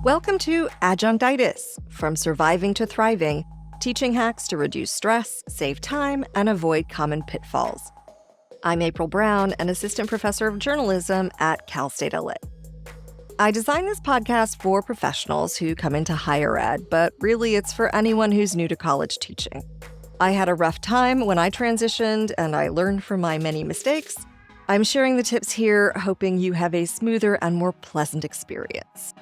Welcome to Adjunctitis, from surviving to thriving, teaching hacks to reduce stress, save time, and avoid common pitfalls. I'm April Brown, an assistant professor of journalism at Cal State LA. I designed this podcast for professionals who come into higher ed, but really it's for anyone who's new to college teaching. I had a rough time when I transitioned, and I learned from my many mistakes. I'm sharing the tips here, hoping you have a smoother and more pleasant experience.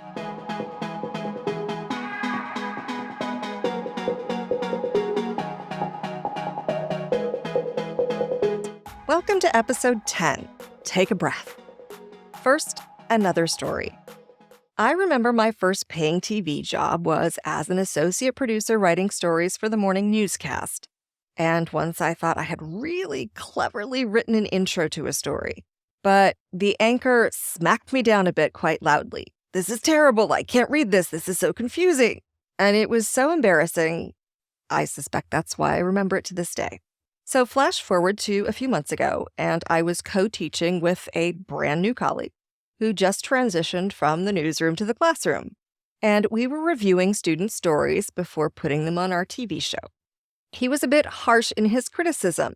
Welcome to episode 10, Take a Breath. First, another story. I remember my first paying TV job was as an associate producer writing stories for the morning newscast. And once I thought I had really cleverly written an intro to a story. But the anchor smacked me down a bit quite loudly. "This is terrible. I can't read this. This is so confusing." And it was so embarrassing. I suspect that's why I remember it to this day. So flash forward to a few months ago, and I was co-teaching with a brand new colleague who just transitioned from the newsroom to the classroom. And we were reviewing student stories before putting them on our TV show. He was a bit harsh in his criticism.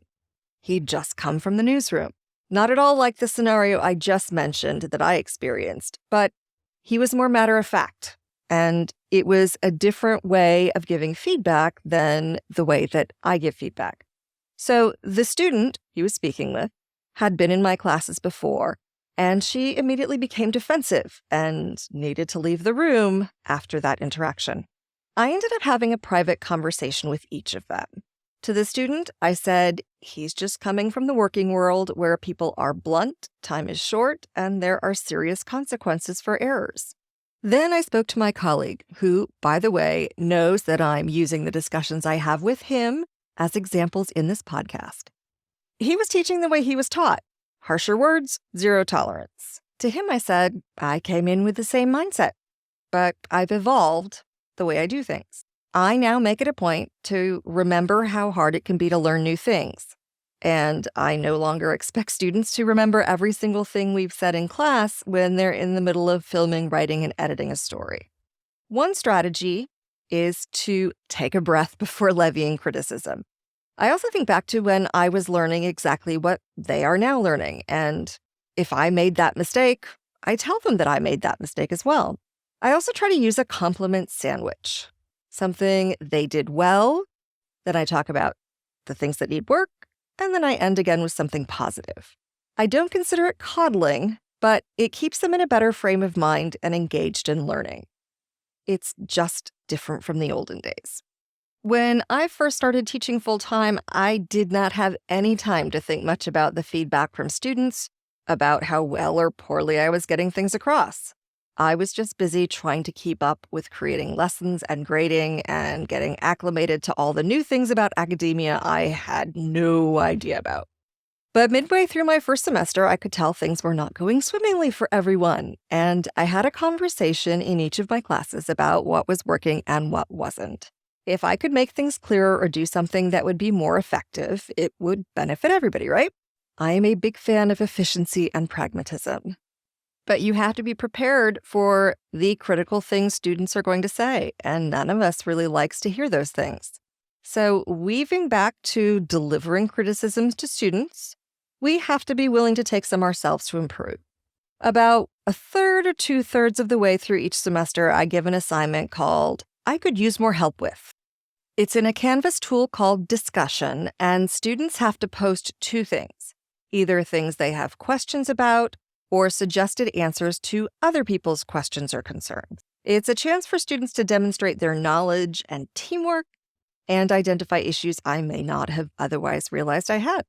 He'd just come from the newsroom. Not at all like the scenario I just mentioned that I experienced, but he was more matter of fact. And it was a different way of giving feedback than the way that I give feedback. So the student he was speaking with had been in my classes before, and she immediately became defensive and needed to leave the room after that interaction. I ended up having a private conversation with each of them. To the student, I said, he's just coming from the working world where people are blunt, time is short, and there are serious consequences for errors. Then I spoke to my colleague, who, by the way, knows that I'm using the discussions I have with him as examples in this podcast. He was teaching the way he was taught. Harsher words, zero tolerance. To him, I said, I came in with the same mindset, but I've evolved the way I do things. I now make it a point to remember how hard it can be to learn new things. And I no longer expect students to remember every single thing we've said in class when they're in the middle of filming, writing, and editing a story. One strategy is to take a breath before levying criticism. I also think back to when I was learning exactly what they are now learning. And if I made that mistake, I tell them that I made that mistake as well. I also try to use a compliment sandwich. Something they did well, then I talk about the things that need work, and then I end again with something positive. I don't consider it coddling, but it keeps them in a better frame of mind and engaged in learning. It's just different from the olden days. When I first started teaching full-time, I did not have any time to think much about the feedback from students, about how well or poorly I was getting things across. I was just busy trying to keep up with creating lessons and grading and getting acclimated to all the new things about academia I had no idea about. But midway through my first semester, I could tell things were not going swimmingly for everyone, and I had a conversation in each of my classes about what was working and what wasn't. If I could make things clearer or do something that would be more effective, it would benefit everybody, right? I am a big fan of efficiency and pragmatism. But you have to be prepared for the critical things students are going to say, and none of us really likes to hear those things. So weaving back to delivering criticisms to students, we have to be willing to take some ourselves to improve. About a third or two-thirds of the way through each semester, I give an assignment called I Could Use More Help With. It's in a Canvas tool called Discussion, and students have to post two things, either things they have questions about or suggested answers to other people's questions or concerns. It's a chance for students to demonstrate their knowledge and teamwork and identify issues I may not have otherwise realized I had.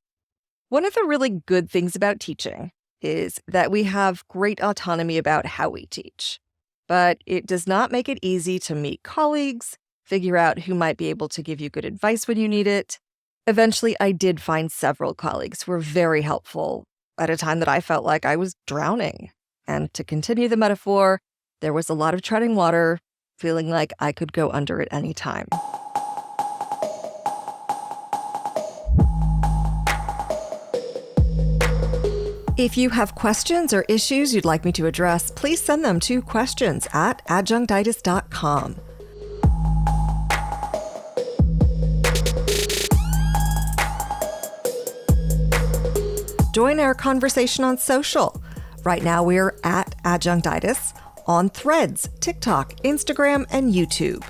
One of the really good things about teaching is that we have great autonomy about how we teach, but it does not make it easy to meet colleagues, figure out who might be able to give you good advice when you need it. Eventually, I did find several colleagues who were very helpful at a time that I felt like I was drowning. And to continue the metaphor, there was a lot of treading water, feeling like I could go under at any time. If you have questions or issues you'd like me to address, please send them to questions@adjunctitis.com. Join our conversation on social. Right now we're at Adjunctitis on Threads, TikTok, Instagram, and YouTube.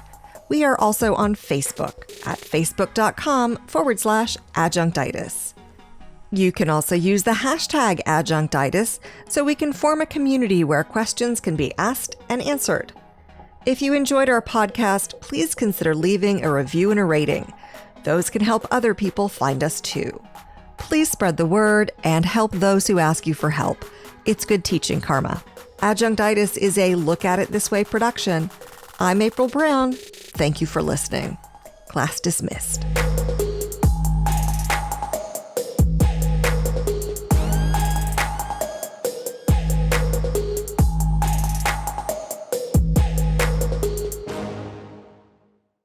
We are also on Facebook at facebook.com/adjunctitis. You can also use the hashtag Adjunctitis so we can form a community where questions can be asked and answered. If you enjoyed our podcast, please consider leaving a review and a rating. Those can help other people find us too. Please spread the word and help those who ask you for help. It's good teaching karma. Adjunctitis is a Look at It This Way production. I'm April Brown. Thank you for listening. Class dismissed.